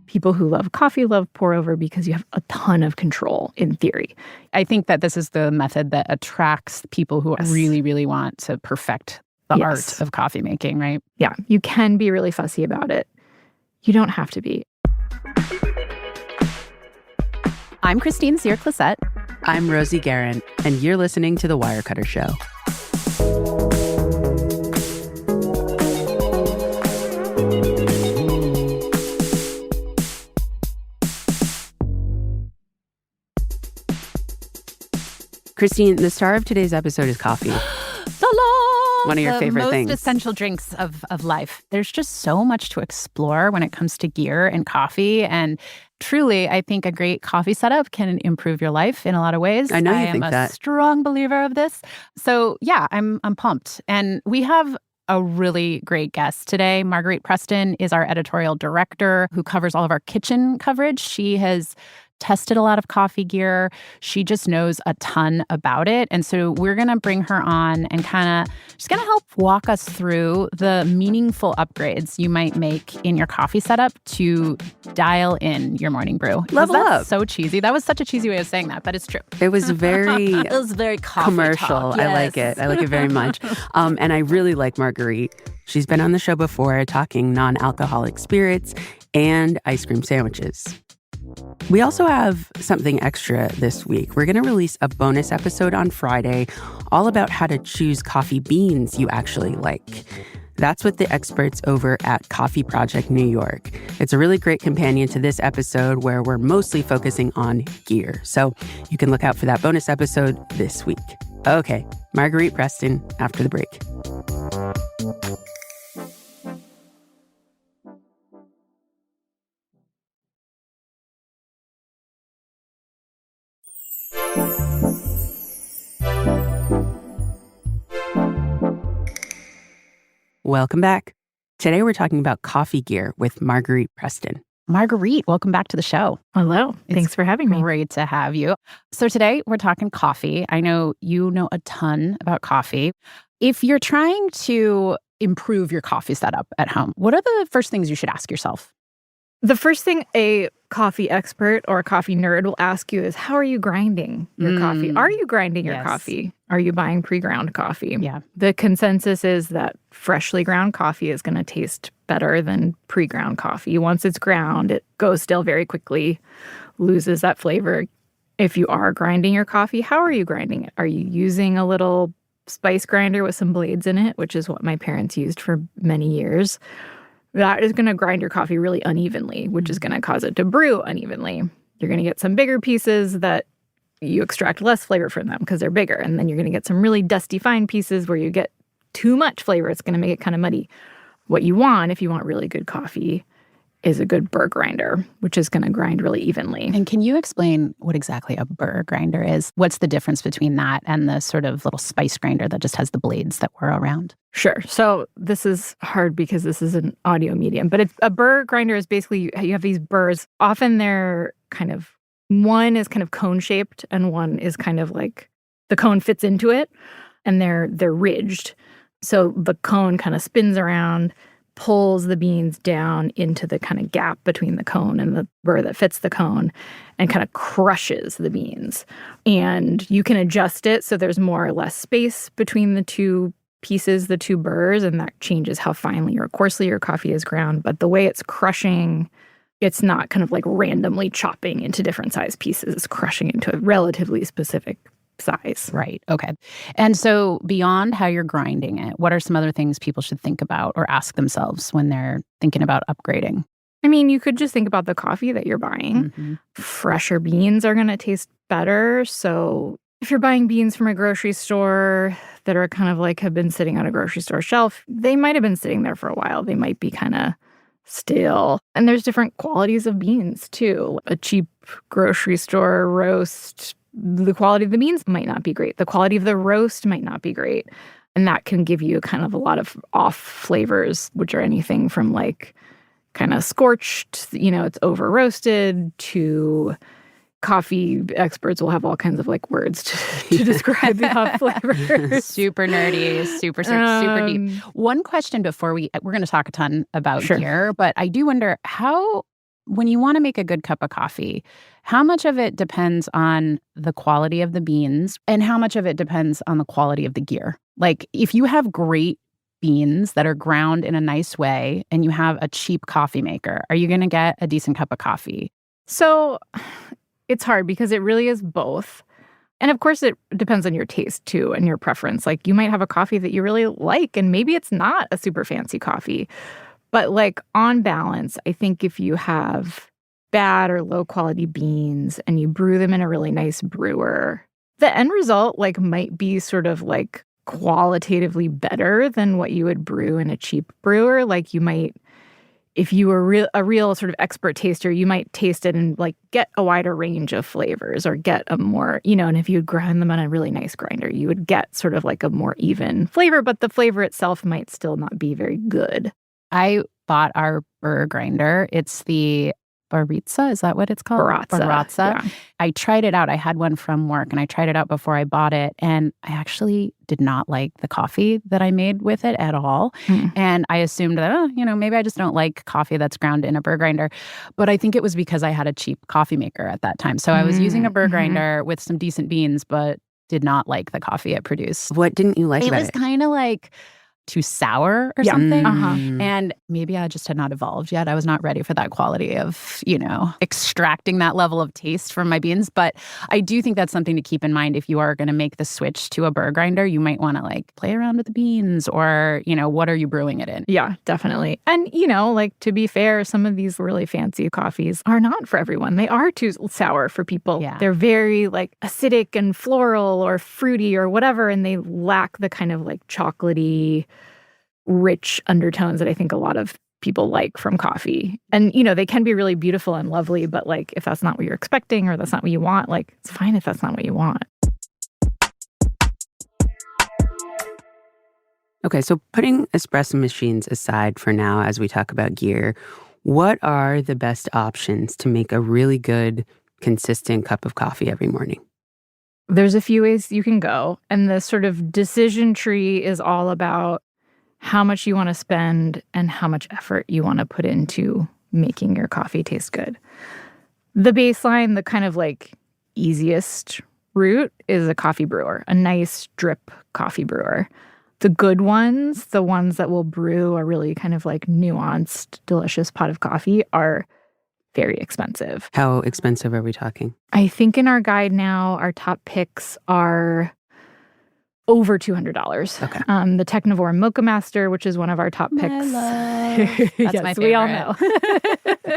People who love coffee love Pourover because you have a ton of control in theory. I think that this is the method that attracts people who really, really want to perfect the art of coffee making, right? Yeah, you can be really fussy about it. You don't have to be. I'm Christine Cyr-Clisette. I'm Rosie Guerin, and you're listening to The Wirecutter Show. Christine, the star of today's episode is coffee. One of your favorite things. The most essential drinks of life. There's just so much to explore when it comes to gear and coffee. And truly, I think a great coffee setup can improve your life in a lot of ways. I know you think that. I am a strong believer of this. So yeah, I'm pumped. And we have a really great guest today. Marguerite Preston is our editorial director who covers all of our kitchen coverage. She has tested a lot of coffee gear. She just knows a ton about it. And so we're going to bring her on and she's going to help walk us through the meaningful upgrades you might make in your coffee setup to dial in your morning brew. Level up. So cheesy. That was such a cheesy way of saying that, but it's true. It was very it was very coffee commercial. Talk, yes. I like it. I like it very much. And I really like Marguerite. She's been on the show before talking non-alcoholic spirits and ice cream sandwiches. We also have something extra this week. We're going to release a bonus episode on Friday all about how to choose coffee beans you actually like. That's with the experts over at Coffee Project New York. It's a really great companion to this episode where we're mostly focusing on gear. So you can look out for that bonus episode this week. Okay, Marguerite Preston after the break. Welcome back. Today we're talking about coffee gear with Marguerite Preston. Marguerite, welcome back to the show. Hello. Thanks for having me. Great to have you. So today we're talking coffee. I know you know a ton about coffee. If you're trying to improve your coffee setup at home, what are the first things you should ask yourself? The first thing a coffee expert or a coffee nerd will ask you is, how are you grinding your coffee? Are you grinding your coffee? Are you buying pre-ground coffee? Yeah. The consensus is that freshly ground coffee is going to taste better than pre-ground coffee. Once it's ground, it goes stale very quickly, loses that flavor. If you are grinding your coffee, how are you grinding it? Are you using a little spice grinder with some blades in it, which is what my parents used for many years? That is going to grind your coffee really unevenly, which is going to cause it to brew unevenly. You're going to get some bigger pieces that you extract less flavor from them because they're bigger. And then you're going to get some really dusty fine pieces where you get too much flavor. It's going to make it kind of muddy. What you want, if you want really good coffee, is a good Burr grinder, which is going to grind really evenly. And can you explain what exactly a Burr grinder is? What's the difference between that and the sort of little spice grinder that just has the blades that were around? Sure. So this is hard because this is an audio medium, but a Burr grinder is basically you have these burrs. Often they're one is kind of cone-shaped and one is kind of like the cone fits into it, and they're ridged. So the cone kind of spins around, pulls the beans down into the kind of gap between the cone and the burr that fits the cone and kind of crushes the beans. And you can adjust it so there's more or less space between the two pieces, the two burrs, and that changes how finely or coarsely your coffee is ground. But the way it's crushing, it's not kind of like randomly chopping into different size pieces. It's crushing into a relatively specific size. Right. Okay. And so beyond how you're grinding it, what are some other things people should think about or ask themselves when they're thinking about upgrading? I mean, you could just think about the coffee that you're buying. Mm-hmm. Fresher beans are going to taste better. So if you're buying beans from a grocery store that are kind of like have been sitting on a grocery store shelf, they might have been sitting there for a while. They might be kind of stale. And there's different qualities of beans, too. A cheap grocery store roast, the quality of the beans might not be great. The quality of the roast might not be great. And that can give you kind of a lot of off flavors, which are anything from like kind of scorched, it's over roasted, to coffee experts will have all kinds of like words to describe the hop flavors. Super nerdy, super deep. One question before we're going to talk a ton about gear, but I do wonder when you want to make a good cup of coffee, how much of it depends on the quality of the beans and how much of it depends on the quality of the gear? Like if you have great beans that are ground in a nice way and you have a cheap coffee maker, are you going to get a decent cup of coffee? So it's hard because it really is both. And of course, it depends on your taste, too, and your preference. Like, you might have a coffee that you really like, and maybe it's not a super fancy coffee. But, like, on balance, I think if you have bad or low-quality beans and you brew them in a really nice brewer, the end result, like, might be sort of, like, qualitatively better than what you would brew in a cheap brewer. Like, you might... If you were a real sort of expert taster, you might taste it and like get a wider range of flavors or get a more, and if you would grind them on a really nice grinder, you would get sort of like a more even flavor, but the flavor itself might still not be very good. I bought our Burr grinder. It's the Baritza, is that what it's called? Baratza. Yeah. I tried it out. I had one from work and I tried it out before I bought it. And I actually did not like the coffee that I made with it at all. And I assumed that, maybe I just don't like coffee that's ground in a Burr grinder. But I think it was because I had a cheap coffee maker at that time. So I was using a Burr grinder with some decent beans, but did not like the coffee it produced. What didn't you like about it? It was kind of like too sour or something. And maybe I just had not evolved yet. I was not ready for that quality of, extracting that level of taste from my beans. But I do think that's something to keep in mind if you are going to make the switch to a Burr grinder. You might want to like play around with the beans or, what are you brewing it in? Yeah, definitely. And, like to be fair, some of these really fancy coffees are not for everyone. They are too sour for people. Yeah. They're very like acidic and floral or fruity or whatever. And they lack the kind of like chocolatey, rich undertones that I think a lot of people like from coffee. And, they can be really beautiful and lovely, but like if that's not what you're expecting or that's not what you want, like it's fine if that's not what you want. Okay, so putting espresso machines aside for now as we talk about gear, what are the best options to make a really good, consistent cup of coffee every morning? There's a few ways you can go. And the sort of decision tree is all about how much you want to spend and how much effort you want to put into making your coffee taste good. The baseline, the kind of like easiest route is a coffee brewer, a nice drip coffee brewer. The good ones, the ones that will brew a really kind of like nuanced, delicious pot of coffee are very expensive. How expensive are we talking? I think in our guide now, our top picks are over $200. Okay. The Technivore Mocha Master, which is one of our top picks. That's yes, my favorite. We all know.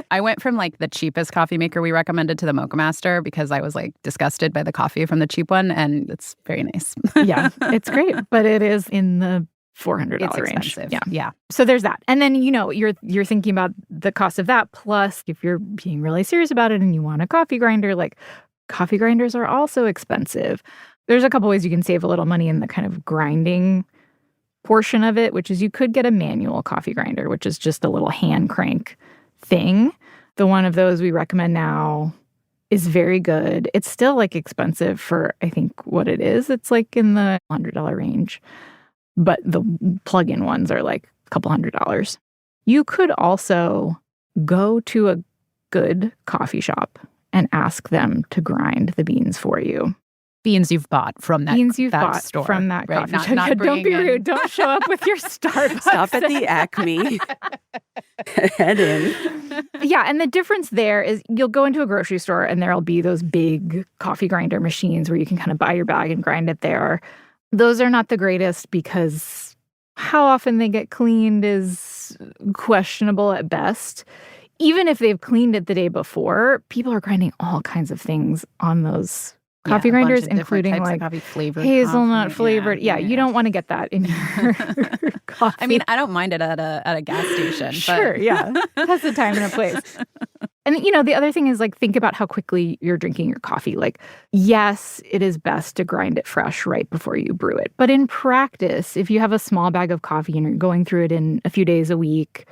I went from like the cheapest coffee maker we recommended to the Mocha Master because I was like disgusted by the coffee from the cheap one, and it's very nice. Yeah, it's great, but it is in the $400 it's range. Expensive. Yeah. So there's that. And then, you're thinking about the cost of that. Plus, if you're being really serious about it and you want a coffee grinder, like coffee grinders are also expensive. There's a couple ways you can save a little money in the kind of grinding portion of it, which is you could get a manual coffee grinder, which is just a little hand crank thing. The one of those we recommend now is very good. It's still like expensive for, I think, what it is. It's like in the $100 range. But the plug-in ones are like a couple $100. You could also go to a good coffee shop and ask them to grind the beans for you. Beans you've bought from that beans you've that bought store, from that right? coffee shop. Not Don't be in... rude. Don't show up with your Starbucks. Stop at the Acme. Head in. Yeah, and the difference there is you'll go into a grocery store and there'll be those big coffee grinder machines where you can kind of buy your bag and grind it there. Those are not the greatest because how often they get cleaned is questionable at best. Even if they've cleaned it the day before, people are grinding all kinds of things on those coffee grinders, including like hazelnut flavored. Yeah, you don't want to get that in your coffee. I mean, I don't mind it at a gas station. Sure, yeah. That's the time and a place. And, the other thing is, like, think about how quickly you're drinking your coffee. Like, yes, it is best to grind it fresh right before you brew it. But in practice, if you have a small bag of coffee and you're going through it in a few days a week,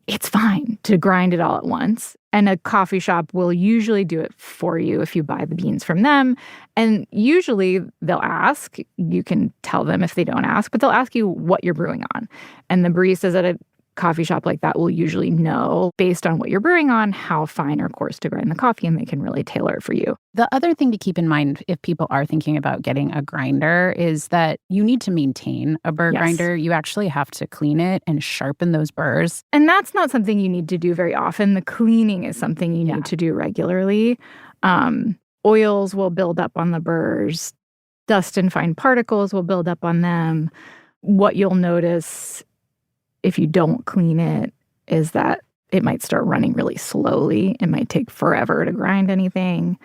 it's fine to grind it all at once. And a coffee shop will usually do it for you if you buy the beans from them. And usually they'll ask. You can tell them if they don't ask, but they'll ask you what you're brewing on. And the baristas at a coffee shop like that will usually know, based on what you're brewing on, how fine or coarse to grind the coffee, and they can really tailor it for you. The other thing to keep in mind if people are thinking about getting a grinder is that you need to maintain a burr grinder. You actually have to clean it and sharpen those burrs. And that's not something you need to do very often. The cleaning is something you need to do regularly. Oils will build up on the burrs. Dust and fine particles will build up on them. What you'll notice if you don't clean it is that it might start running really slowly. It might take forever to grind anything.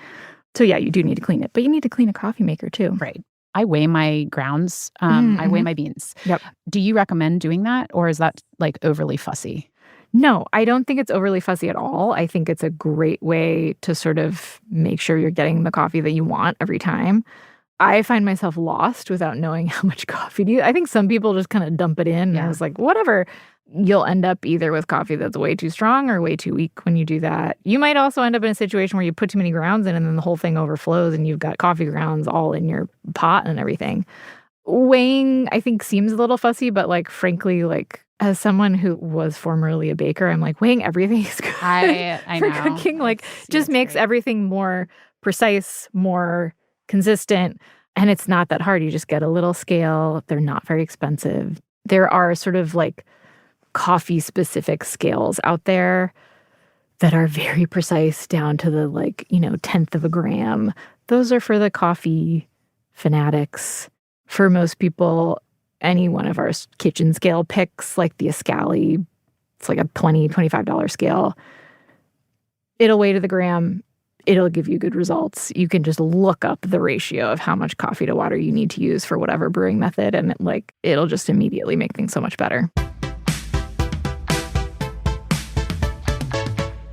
So yeah, you do need to clean it. But you need to clean a coffee maker too. Right. I weigh my grounds. I weigh my beans. Yep. Do you recommend doing that, or is that like overly fussy? No, I don't think it's overly fussy at all. I think it's a great way to sort of make sure you're getting the coffee that you want every time. I find myself lost without knowing how much coffee to use. I think some people just kind of dump it in. And I was like, whatever. You'll end up either with coffee that's way too strong or way too weak when you do that. You might also end up in a situation where you put too many grounds in and then the whole thing overflows and you've got coffee grounds all in your pot and everything. Weighing, I think, seems a little fussy, but like, frankly, like, as someone who was formerly a baker, I'm like, weighing everything is good I for know. cooking. Like, just makes everything more precise, more consistent, and it's not that hard. You just get a little scale. They're not very expensive. There are sort of like coffee-specific scales out there that are very precise down to the, like, 10th of a gram. Those are for the coffee fanatics. For most people, any one of our kitchen scale picks, like the Ascali, it's like a $20, $25 scale. It'll weigh to the gram. It'll give you good results. You can just look up the ratio of how much coffee to water you need to use for whatever brewing method, and it'll just immediately make things so much better.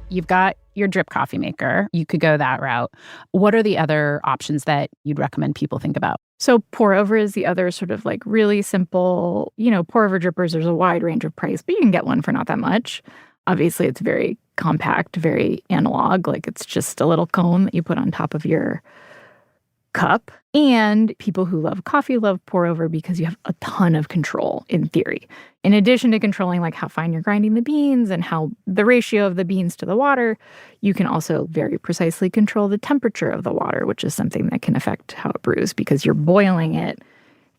You've got your drip coffee maker. You could go that route. What are the other options that you'd recommend people think about? So Pourover is the other sort of like really simple, Pourover drippers. There's a wide range of price, but you can get one for not that much. Obviously, it's very compact, very analog. Like, it's just a little cone that you put on top of your cup. And people who love coffee love Pourover because you have a ton of control, in theory. In addition to controlling like how fine you're grinding the beans and how the ratio of the beans to the water, you can also very precisely control the temperature of the water, which is something that can affect how it brews because you're boiling it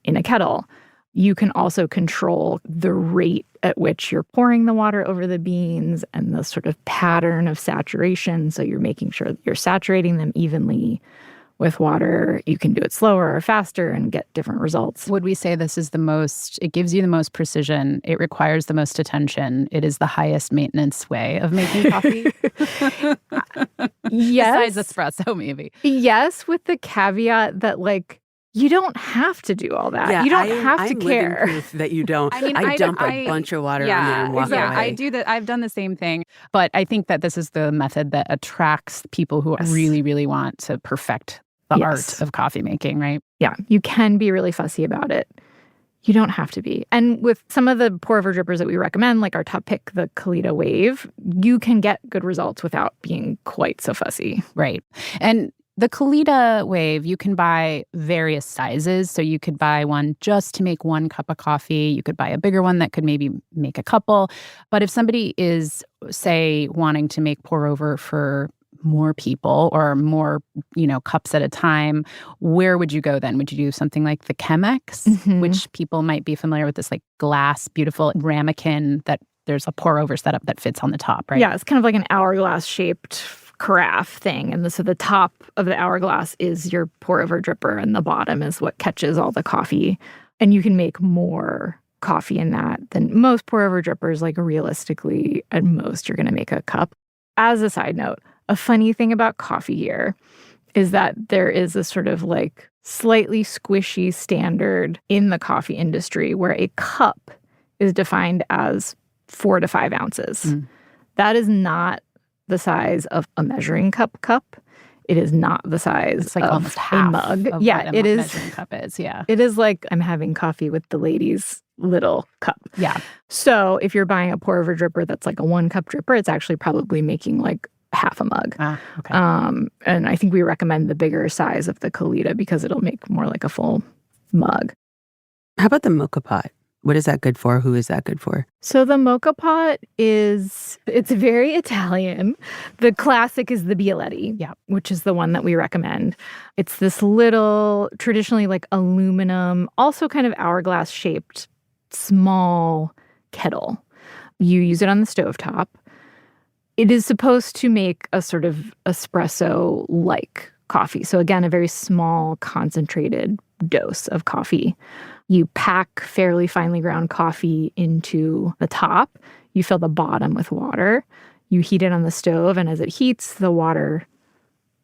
in a kettle. You can also control the rate at which you're pouring the water over the beans and the sort of pattern of saturation. So you're making sure that you're saturating them evenly with water. You can do it slower or faster and get different results. Would we say this is it gives you the most precision, it requires the most attention, it is the highest maintenance way of making coffee? Yes. Besides espresso, maybe. Yes, with the caveat that, like, you don't have to do all that. You don't have to care. I'm living proof that you don't. I dump a bunch of water on there and walk away. I do that. I've done the same thing. But I think that this is the method that attracts people who really, really want to perfect the art of coffee making, right? Yeah, you can be really fussy about it. You don't have to be. And with some of the Pourover drippers that we recommend, like our top pick, the Kalita Wave, you can get good results without being quite so fussy. Right. And the Kalita Wave, you can buy various sizes. So you could buy one just to make one cup of coffee. You could buy a bigger one that could maybe make a couple. But if somebody is, say, wanting to make Pourover for more people or more, cups at a time, where would you go then? Would you do something like the Chemex, which people might be familiar with, this like glass, beautiful ramekin that there's a Pourover setup that fits on the top, right? Yeah, it's kind of like an hourglass shaped carafe thing. And so the top of the hourglass is your Pourover dripper and the bottom is what catches all the coffee. And you can make more coffee in that than most Pourover drippers. Like, realistically, at most, you're going to make a cup. As a side note, a funny thing about coffee here is that there is a sort of like slightly squishy standard in the coffee industry where a cup is defined as 4 to 5 ounces. That is not the size of a measuring cup. it is not the size It's like of almost a half mug. of Yeah, what it a is. measuring cup is. Yeah. It is like I'm having coffee with the ladies' little cup. Yeah. So if you're buying a pour-over dripper that's like a 1-cup dripper, it's actually probably making like half a mug. Okay. And I think we recommend the bigger size of the Kalita because it'll make more like a full mug. How about the mocha pot? What is that good for? Who is that good for? So the mocha pot it's very Italian. The classic is the Bialetti, which is the one that we recommend. It's this little, traditionally like aluminum, also kind of hourglass shaped, small kettle. You use it on the stovetop. It is supposed to make a sort of espresso-like coffee. So again, a very small, concentrated dose of coffee. You pack fairly finely ground coffee into the top. You fill the bottom with water. You heat it on the stove, and as it heats, the water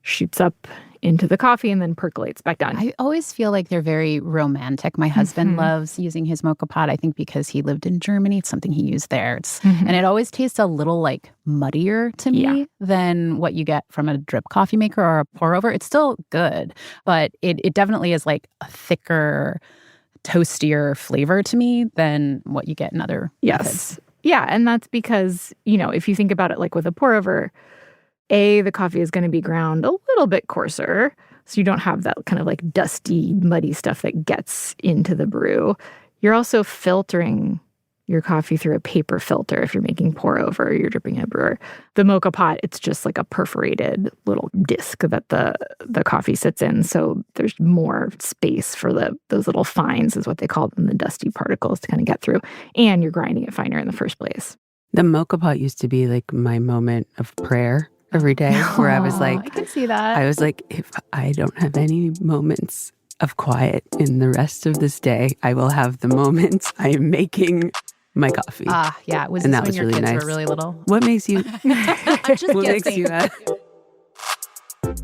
shoots up into the coffee and then percolates back down. I always feel like they're very romantic. My husband loves using his mocha pot, I think because he lived in Germany. It's something he used there. And it always tastes a little like muddier to me than what you get from a drip coffee maker or a pour over. It's still good, but it definitely is like a thicker, toastier flavor to me than what you get in other methods. Yeah, and that's because, if you think about it like with a pour over, the coffee is going to be ground a little bit coarser, so you don't have that kind of like dusty, muddy stuff that gets into the brew. You're also filtering your coffee through a paper filter if you're making pour over or you're dripping in a brewer. The mocha pot, it's just like a perforated little disc that the coffee sits in, so there's more space for those little fines, is what they call them, the dusty particles to kind of get through, and you're grinding it finer in the first place. The mocha pot used to be like my moment of prayer every day, where I was like, I can see that. I was like, if I don't have any moments of quiet in the rest of this day, I will have the moments I am making my coffee. Yeah. Was And this that when was your really kids nice. were really little? What makes you? I'm just what makes guessing. you?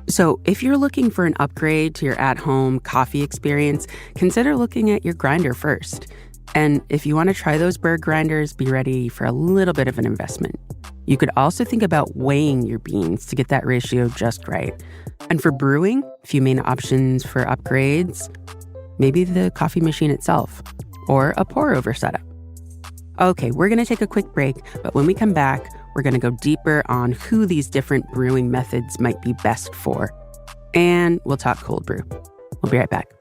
So, if you're looking for an upgrade to your at-home coffee experience, consider looking at your grinder first. And if you want to try those Burr grinders, be ready for a little bit of an investment. You could also think about weighing your beans to get that ratio just right. And for brewing, a few main options for upgrades: maybe the coffee machine itself, or a pour-over setup. Okay, we're going to take a quick break, but when we come back, we're going to go deeper on who these different brewing methods might be best for. And we'll talk cold brew. We'll be right back.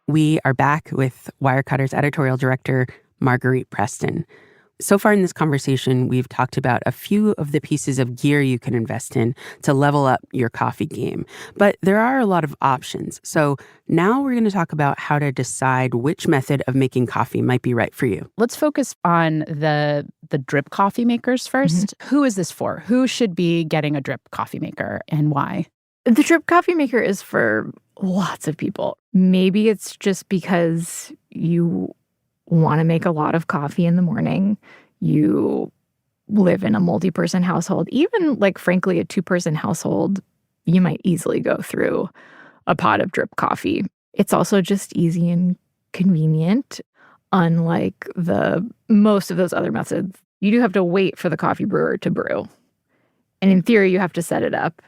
We are back with Wirecutter's editorial director, Marguerite Preston. So far in this conversation, we've talked about a few of the pieces of gear you can invest in to level up your coffee game. But there are a lot of options. So now we're going to talk about how to decide which method of making coffee might be right for you. Let's focus on the drip coffee makers first. Who is this for? Who should be getting a drip coffee maker and why? The drip coffee maker is for lots of people. Maybe it's just because you want to make a lot of coffee in the morning. You live in a multi-person household. Even, like, frankly, a 2-person household, you might easily go through a pot of drip coffee. It's also just easy and convenient. Unlike most of those other methods, you do have to wait for the coffee brewer to brew. And in theory, you have to set it up.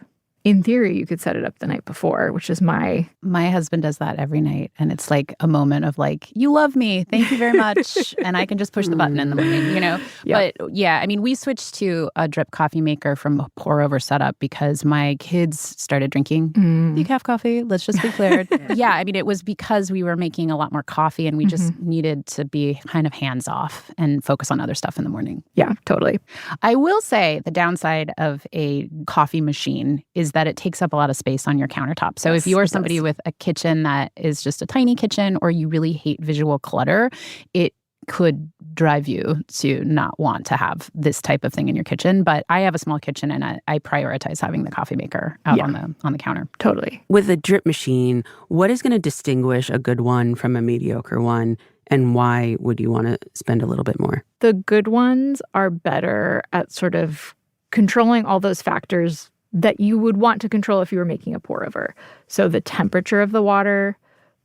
In theory, you could set it up the night before, which is my husband does that every night. And it's like a moment of like, you love me. Thank you very much. And I can just push the button in the morning, Yep. But yeah, I mean, we switched to a drip coffee maker from a pour over setup because my kids started drinking decaf coffee. Let's just be clear. Yeah, I mean, it was because we were making a lot more coffee and we just needed to be kind of hands off and focus on other stuff in the morning. Yeah, totally. I will say the downside of a coffee machine is that it takes up a lot of space on your countertop. So if you are somebody with a kitchen that is just a tiny kitchen or you really hate visual clutter, it could drive you to not want to have this type of thing in your kitchen. But I have a small kitchen and I prioritize having the coffee maker out on the counter. Totally. With a drip machine, what is going to distinguish a good one from a mediocre one? And why would you want to spend a little bit more? The good ones are better at sort of controlling all those factors that you would want to control if you were making a pour over. So the temperature of the water,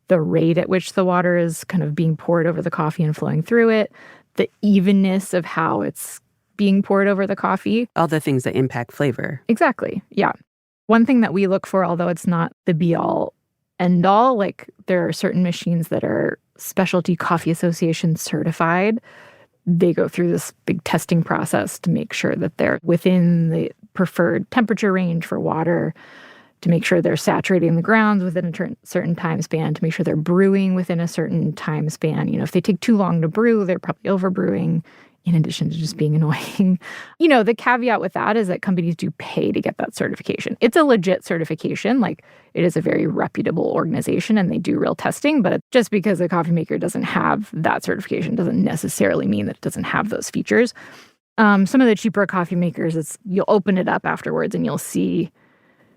the rate at which the water is kind of being poured over the coffee and flowing through it, the evenness of how it's being poured over the coffee. All the things that impact flavor. Exactly. Yeah. One thing that we look for, although it's not the be-all, end-all, like there are certain machines that are Specialty Coffee Association certified. They go through this big testing process to make sure that they're within the preferred temperature range for water, to make sure they're saturating the grounds within a certain time span, to make sure they're brewing within a certain time span. You know, if they take too long to brew, they're probably overbrewing, in addition to just being annoying. You know, the caveat with that is that companies do pay to get that certification. It's a legit certification. Like, it is a very reputable organization and they do real testing, but just because a coffee maker doesn't have that certification doesn't necessarily mean that it doesn't have those features. Some of the cheaper coffee makers, you'll open it up afterwards and you'll see,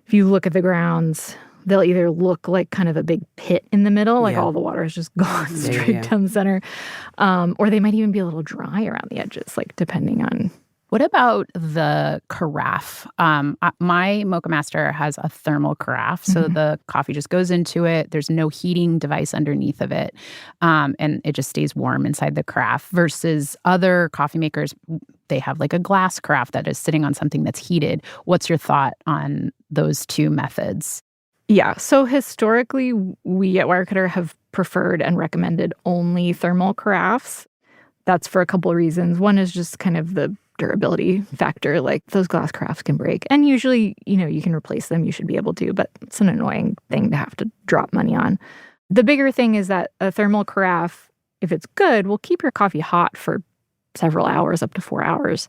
if you look at the grounds, they'll either look like kind of a big pit in the middle, like all the water is just gone straight down the center. Or they might even be a little dry around the edges, like depending on. What about the carafe? My Mocha Master has a thermal carafe, so the coffee just goes into it. There's no heating device underneath of it, and it just stays warm inside the carafe. Versus other coffee makers, they have like a glass carafe that is sitting on something that's heated. What's your thought on those two methods? Yeah, so historically, we at Wirecutter have preferred and recommended only thermal carafes. That's for a couple of reasons. One is just kind of the durability factor. Like, those glass carafes can break. And usually, you know, you can replace them. You should be able to, but it's an annoying thing to have to drop money on. The bigger thing is that a thermal carafe, if it's good, will keep your coffee hot for several hours, up to 4 hours.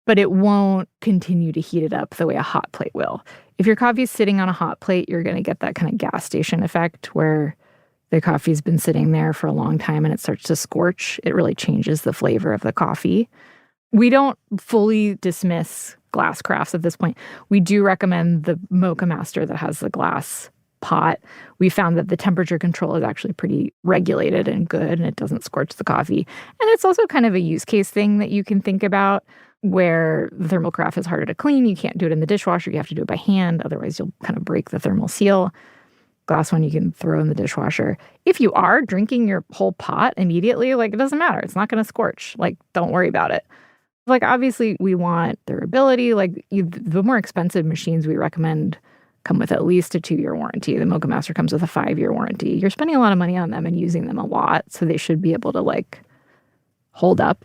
But it won't continue to heat it up the way a hot plate will. If your coffee is sitting on a hot plate, you're going to get that kind of gas station effect where the coffee's been sitting there for a long time and it starts to scorch. It really changes the flavor of the coffee. We don't fully dismiss glass carafes at this point. We do recommend the Mocha Master that has the glass pot. We found that the temperature control is actually pretty regulated and good, and it doesn't scorch the coffee. And it's also kind of a use case thing that you can think about, where the thermal carafe is harder to clean. You can't do it in the dishwasher. You have to do it by hand. Otherwise, you'll kind of break the thermal seal. Glass one you can throw in the dishwasher. If you are drinking your whole pot immediately, like, it doesn't matter. It's not going to scorch. Like, don't worry about it. Like, obviously, we want durability. Like, the more expensive machines we recommend come with at least a 2-year warranty. The Mocha Master comes with a 5-year warranty. You're spending a lot of money on them and using them a lot, so they should be able to, like, hold up.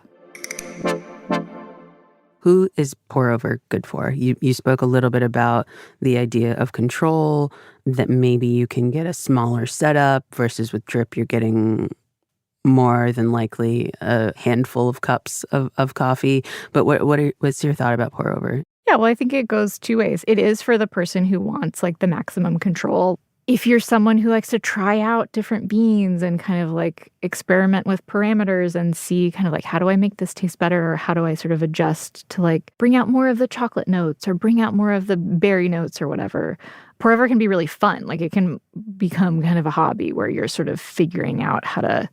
Who is Pourover good for? You spoke a little bit about the idea of control, that maybe you can get a smaller setup versus with drip you're getting more than likely a handful of cups of coffee. But what's your thought about Pourover? Yeah, well, I think it goes two ways. It is for the person who wants like the maximum control. If you're someone who likes to try out different beans and kind of like experiment with parameters and see kind of like, how do I make this taste better? Or how do I sort of adjust to like bring out more of the chocolate notes or bring out more of the berry notes or whatever. Pourover can be really fun. Like, it can become kind of a hobby where you're sort of figuring out how to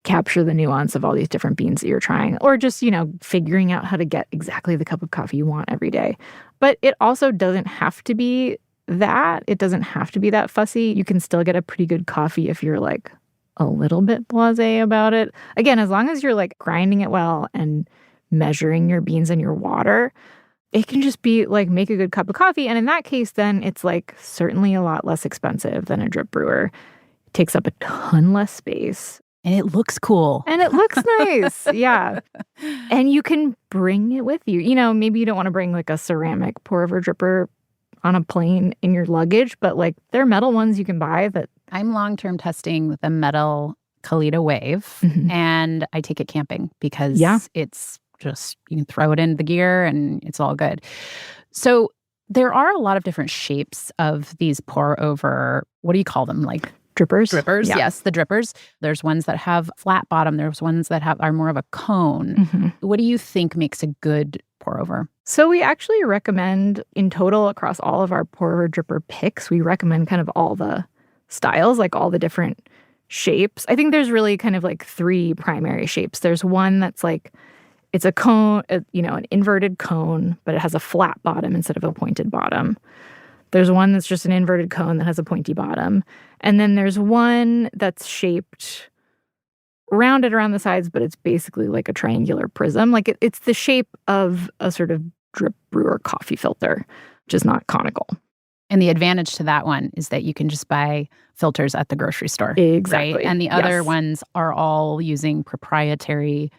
capture the nuance of all these different beans that you're trying, or just, you know, figuring out how to get exactly the cup of coffee you want every day. But it also doesn't have to be that. It doesn't have to be that fussy. You can still get a pretty good coffee if you're like a little bit blasé about it. Again, as long as you're like grinding it well and measuring your beans and your water, it can just be like, make a good cup of coffee. And in that case, then it's like certainly a lot less expensive than a drip brewer. It takes up a ton less space. And it looks cool. And it looks nice. Yeah. And you can bring it with you. You know, maybe you don't want to bring like a ceramic pour-over dripper on a plane in your luggage, but like there are metal ones you can buy that. I'm long-term testing with a metal Kalita Wave, and I take it camping because it's just, you can throw it in the gear and it's all good. So there are a lot of different shapes of these pour-over, what do you call them? Like drippers? Drippers, yeah. Yes, the drippers. There's ones that have flat bottom. There's ones that are more of a cone. What do you think makes a good pour-over? So we actually recommend, in total, across all of our pour-over dripper picks, we recommend kind of all the styles, like all the different shapes. I think there's really kind of like 3 primary shapes. There's one that's like It's a cone, an inverted cone, but it has a flat bottom instead of a pointed bottom. There's one that's just an inverted cone that has a pointy bottom. And then there's one that's shaped rounded around the sides, but it's basically like a triangular prism. Like it's the shape of a sort of drip brewer coffee filter, which is not conical. And the advantage to that one is that you can just buy filters at the grocery store. Exactly. Right? And the other ones are all using proprietary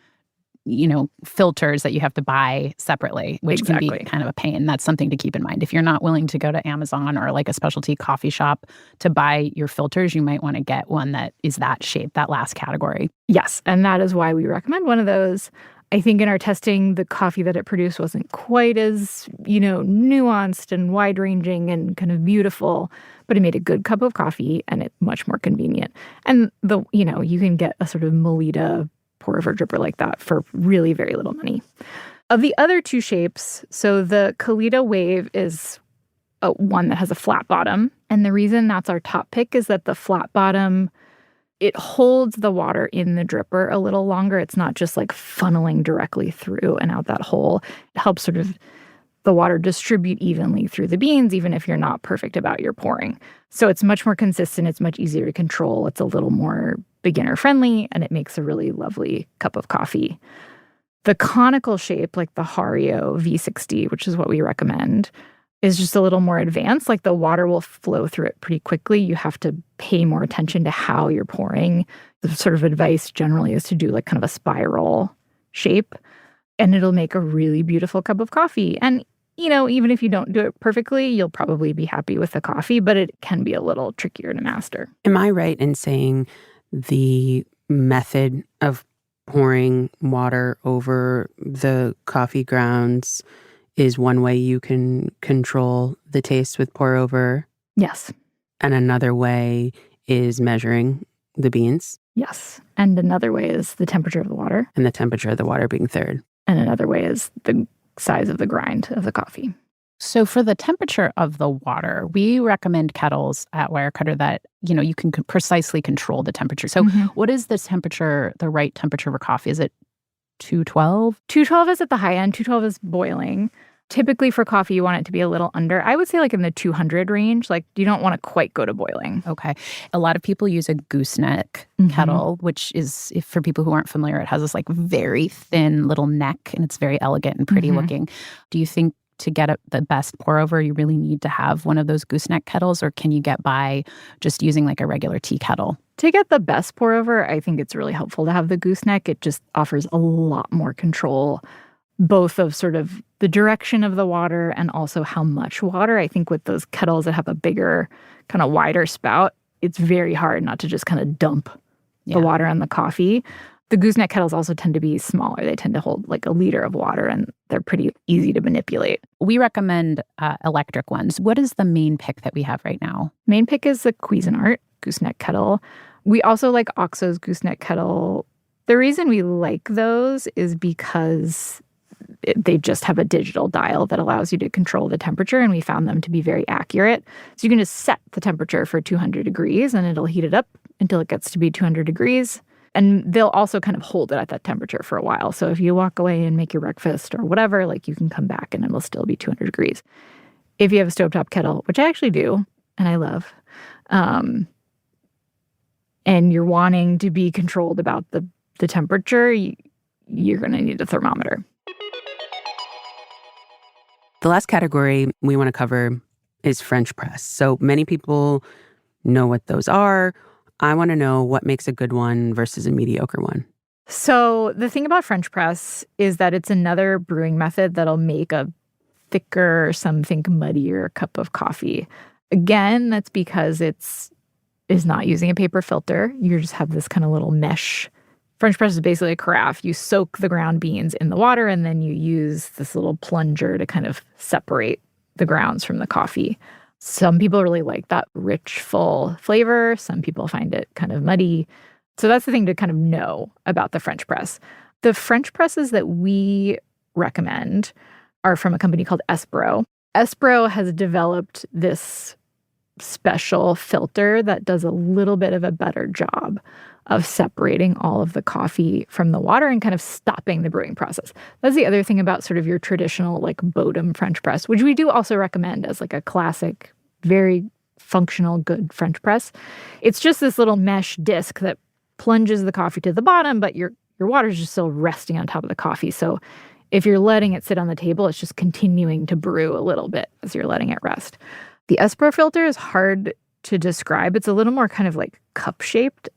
filters that you have to buy separately, which can be kind of a pain. That's something to keep in mind. If you're not willing to go to Amazon or like a specialty coffee shop to buy your filters, you might want to get one that is that shape, that last category. Yes, and that is why we recommend one of those. I think in our testing, the coffee that it produced wasn't quite as, nuanced and wide-ranging and kind of beautiful, but it made a good cup of coffee and it's much more convenient. And you can get a sort of Melita Pourover dripper like that for really very little money. Of the other two shapes, so the Kalita Wave is one that has a flat bottom. And the reason that's our top pick is that the flat bottom, it holds the water in the dripper a little longer. It's not just like funneling directly through and out that hole. It helps sort of the water distribute evenly through the beans, even if you're not perfect about your pouring. So it's much more consistent. It's much easier to control. It's a little more beginner friendly, and it makes a really lovely cup of coffee. The conical shape, like the Hario V60, which is what we recommend, is just a little more advanced. Like the water will flow through it pretty quickly. You have to pay more attention to how you're pouring. The sort of advice generally is to do like kind of a spiral shape, and it'll make a really beautiful cup of coffee. And even if you don't do it perfectly, you'll probably be happy with the coffee, but it can be a little trickier to master. Am I right in saying the method of pouring water over the coffee grounds is one way you can control the taste with Pourover? Yes. And another way is measuring the beans? Yes. And another way is the temperature of the water. And the temperature of the water being third. And another way is the size of the grind of the coffee. So for the temperature of the water, we recommend kettles at Wirecutter that, you can precisely control the temperature. So what is the right temperature for coffee? Is it 212? 212 is at the high end. 212 is boiling. Typically for coffee, you want it to be a little under. I would say like in the 200 range. Like you don't want to quite go to boiling. Okay. A lot of people use a gooseneck kettle, which is, if for people who aren't familiar, it has this like very thin little neck and it's very elegant and pretty looking. Do you think to get the best Pourover, you really need to have one of those gooseneck kettles, or can you get by just using like a regular tea kettle? To get the best Pourover, I think it's really helpful to have the gooseneck. It just offers a lot more control, both of sort of the direction of the water and also how much water. I think with those kettles that have a bigger, kind of wider spout, it's very hard not to just kind of dump the water on the coffee. The gooseneck kettles also tend to be smaller. They tend to hold like a liter of water, and they're pretty easy to manipulate. We recommend electric ones. What is the main pick that we have right now? Main pick is the Cuisinart gooseneck kettle. We also like OXO's gooseneck kettle. The reason we like those is because they just have a digital dial that allows you to control the temperature, and we found them to be very accurate. So you can just set the temperature for 200 degrees, and it'll heat it up until it gets to be 200 degrees. And they'll also kind of hold it at that temperature for a while. So if you walk away and make your breakfast or whatever, like you can come back and it'll still be 200 degrees. If you have a stovetop kettle, which I actually do, and I love, and you're wanting to be controlled about the temperature, you're going to need a thermometer. The last category we want to cover is French press. So many people know what those are. I want to know what makes a good one versus a mediocre one. So the thing about French press is that it's another brewing method that'll make a thicker, some think muddier cup of coffee. Again, that's because it's not using a paper filter. You just have this kind of little mesh. French press is basically a carafe. You soak the ground beans in the water, and then you use this little plunger to kind of separate the grounds from the coffee. Some people really like that rich, full flavor. Some people find it kind of muddy. So that's the thing to kind of know about the French press. The French presses that we recommend are from a company called Brew. Brew has developed this special filter that does a little bit of a better job of separating all of the coffee from the water and kind of stopping the brewing process. That's the other thing about sort of your traditional like Bodum French press, which we do also recommend as like a classic, very functional, good French press. It's just this little mesh disc that plunges the coffee to the bottom, but your water is just still resting on top of the coffee. So if you're letting it sit on the table, it's just continuing to brew a little bit as you're letting it rest. The Espro filter is hard to describe. It's a little more kind of like cup-shaped.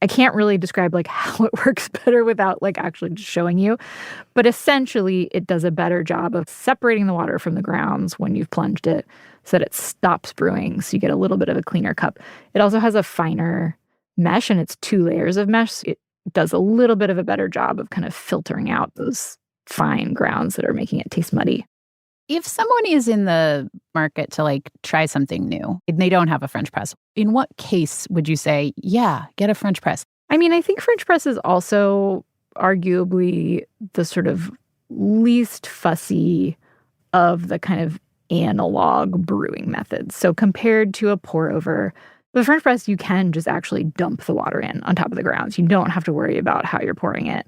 I can't really describe like how it works better without like actually just showing you. But essentially, it does a better job of separating the water from the grounds when you've plunged it so that it stops brewing, so you get a little bit of a cleaner cup. It also has a finer mesh, and it's 2 layers of mesh. It does a little bit of a better job of kind of filtering out those fine grounds that are making it taste muddy. If someone is in the market to like try something new and they don't have a French press, in what case would you say, yeah, get a French press? I mean, I think French press is also arguably the sort of least fussy of the kind of analog brewing methods. So compared to a pour-over, the French press, you can just actually dump the water in on top of the grounds. You don't have to worry about how you're pouring it.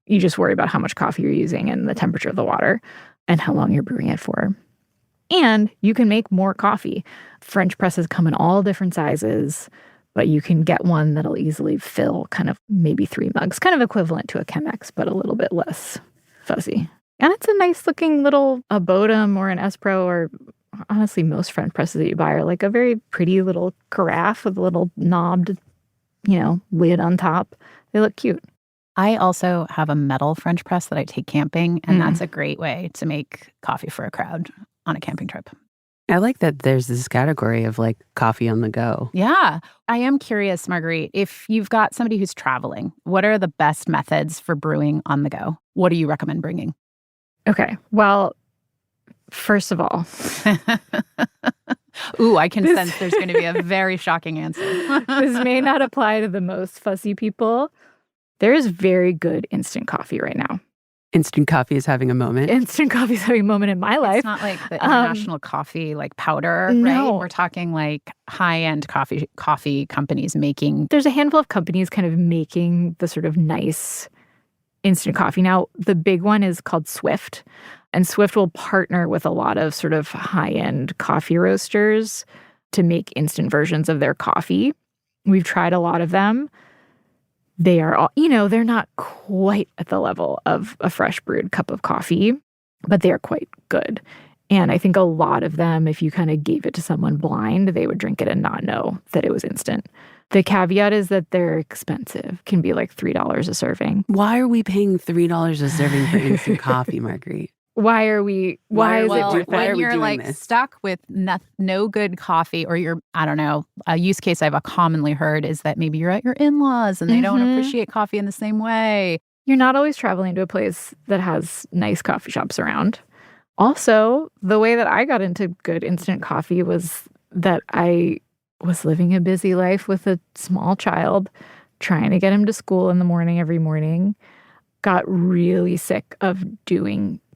You just worry about how much coffee you're using and the temperature of the water and how long you're brewing it for. And you can make more coffee. French presses come in all different sizes, but you can get one that'll easily fill kind of maybe 3 mugs, kind of equivalent to a Chemex, but a little bit less fuzzy. And it's a nice looking little a Bodum or an Espro, or honestly, most French presses that you buy are like a very pretty little carafe with a little knobbed, lid on top. They look cute. I also have a metal French press that I take camping, and that's a great way to make coffee for a crowd on a camping trip. I like that there's this category of like coffee on the go. Yeah. I am curious, Marguerite, if you've got somebody who's traveling, what are the best methods for brewing on the go? What do you recommend bringing? Okay. Well, first of all, ooh, I can sense there's going to be a very shocking answer. This may not apply to the most fussy people. There is very good instant coffee right now. Instant coffee is having a moment. Instant coffee is having a moment in my life. It's not like the international coffee, like powder, no. right? We're talking like high-end coffee companies making. There's a handful of companies kind of making the sort of nice instant coffee. Now, the big one is called Swift. And Swift will partner with a lot of sort of high-end coffee roasters to make instant versions of their coffee. We've tried a lot of them. They are all, they're not quite at the level of a fresh brewed cup of coffee, but they are quite good. And I think a lot of them, if you kind of gave it to someone blind, they would drink it and not know that it was instant. The caveat is that they're expensive, can be like $3 a serving. Why are we paying $3 a serving for instant coffee, Marguerite? Why is it worth why it? are we you're doing like this? stuck with no good coffee, or you're, I don't know, a use case I've commonly heard is that maybe you're at your in-laws and they don't appreciate coffee in the same way. You're not always traveling to a place that has nice coffee shops around. Also, the way that I got into good instant coffee was that I was living a busy life with a small child, trying to get him to school in the morning every morning, got really sick of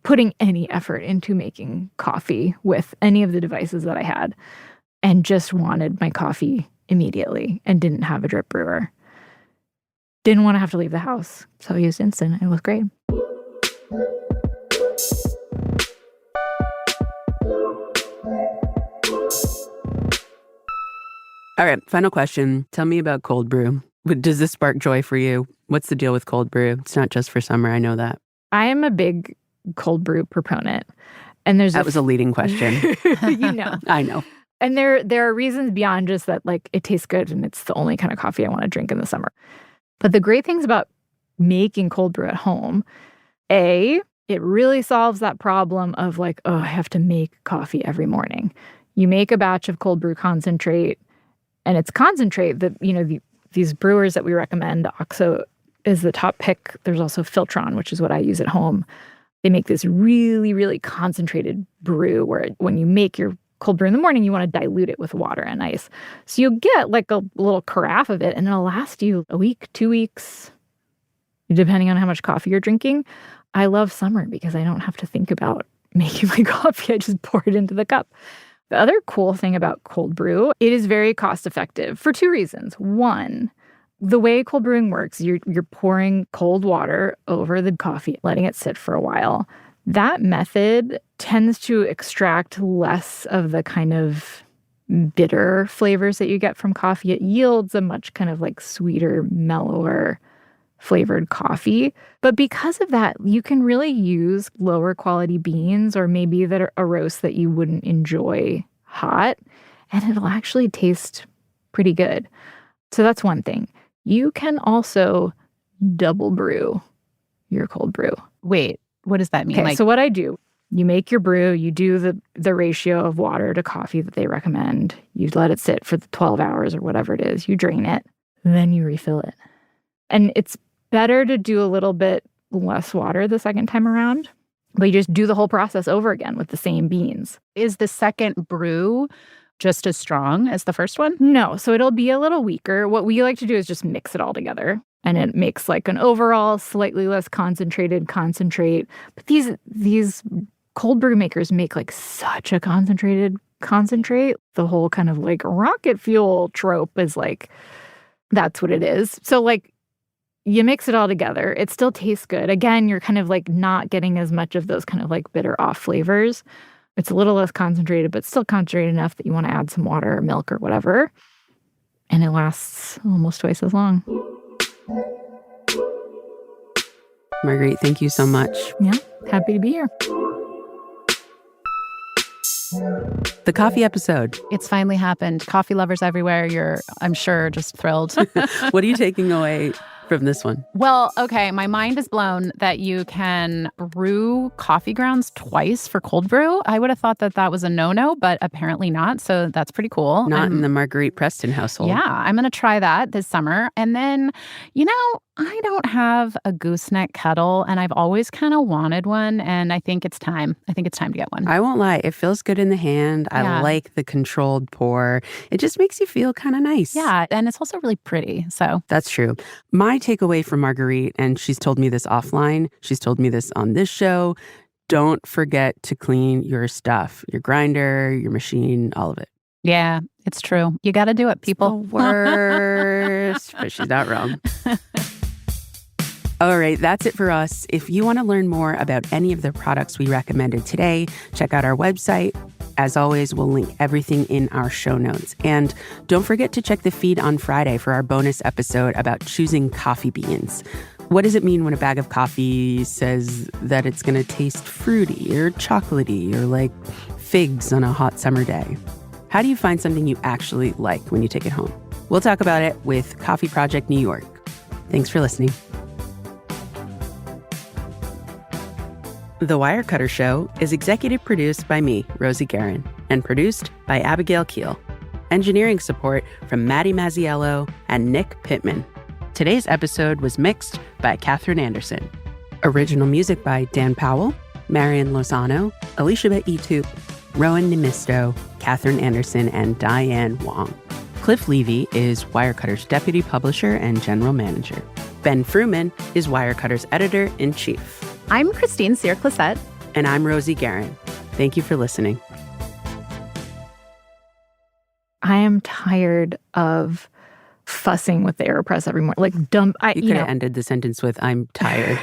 putting any effort into making coffee with any of the devices that I had, and just wanted my coffee immediately and didn't have a drip brewer. Didn't want to have to leave the house, so I used instant. It was great. All right, final question. Tell me about cold brew. Does this spark joy for you? What's the deal with cold brew? It's not just for summer, I know that. I am a big cold brew proponent. And that was a leading question. I know. And there are reasons beyond just that, like, it tastes good and it's the only kind of coffee I want to drink in the summer. But the great things about making cold brew at home, it really solves that problem of like, oh, I have to make coffee every morning. You make a batch of cold brew concentrate, and it's concentrate that, these brewers that we recommend, OXO is the top pick. There's also Filtron, which is what I use at home. They make this really, really concentrated brew where when you make your cold brew in the morning, you want to dilute it with water and ice. So you'll get like a little carafe of it, and it'll last you a week, 2 weeks, depending on how much coffee you're drinking. I love summer because I don't have to think about making my coffee. I just pour it into the cup. The other cool thing about cold brew, it is very cost effective for 2 reasons. One, the way cold brewing works, you're pouring cold water over the coffee, letting it sit for a while. That method tends to extract less of the kind of bitter flavors that you get from coffee. It yields a much kind of like sweeter, mellower flavored coffee. But because of that, you can really use lower quality beans or maybe that are a roast that you wouldn't enjoy hot, and it'll actually taste pretty good. So that's one thing. You can also double brew your cold brew. Wait, what does that mean? Okay, so what I do, you make your brew, you do the ratio of water to coffee that they recommend. You let it sit for the 12 hours or whatever it is. You drain it, then you refill it. And it's better to do a little bit less water the second time around, but you just do the whole process over again with the same beans. Is the second brew just as strong as the first one? No, so it'll be a little weaker. What we like to do is just mix it all together, and it makes like an overall slightly less concentrated concentrate. But these cold brew makers make like such a concentrated concentrate. The whole kind of like rocket fuel trope is like, that's what it is. So like, you mix it all together. It still tastes good. Again, you're kind of like not getting as much of those kind of like bitter off flavors. It's a little less concentrated, but still concentrated enough that you want to add some water or milk or whatever. And it lasts almost twice as long. Marguerite, thank you so much. Yeah, happy to be here. The coffee episode. It's finally happened. Coffee lovers everywhere. You're, I'm sure, just thrilled. What are you taking away from this one? Well, okay, my mind is blown that you can brew coffee grounds twice for cold brew. I would have thought that that was a no-no, but apparently not. So that's pretty cool. Not in the Marguerite Preston household. Yeah, I'm going to try that this summer. And then, I don't have a gooseneck kettle, and I've always kind of wanted one, and I think it's time. I think it's time to get one. I won't lie. It feels good in the hand. I like the controlled pour. It just makes you feel kind of nice. Yeah, and it's also really pretty. So that's true. My takeaway from Marguerite, and she's told me this offline, she's told me this on this show, don't forget to clean your stuff, your grinder, your machine, all of it. Yeah, it's true. You got to do it, people. It's the worst, but she's not wrong. All right, that's it for us. If you want to learn more about any of the products we recommended today, check out our website. As always, we'll link everything in our show notes. And don't forget to check the feed on Friday for our bonus episode about choosing coffee beans. What does it mean when a bag of coffee says that it's going to taste fruity or chocolatey or like figs on a hot summer day? How do you find something you actually like when you take it home? We'll talk about it with Coffee Project New York. Thanks for listening. The Wirecutter Show is executive produced by me, Rosie Guerin, and produced by Abigail Keel. Engineering support from Maddie Mazziello and Nick Pittman. Today's episode was mixed by Catherine Anderson. Original music by Dan Powell, Marian Lozano, Elishabeth Etup, Rowan Nemisto, Catherine Anderson, and Diane Wong. Cliff Levy is Wirecutter's deputy publisher and general manager. Ben Fruman is Wirecutter's editor-in-chief. I'm Christine Cyr-Clisette. And I'm Rosie Guerin. Thank you for listening. I am tired of fussing with the AeroPress every morning. Like, You could have ended the sentence with, I'm tired.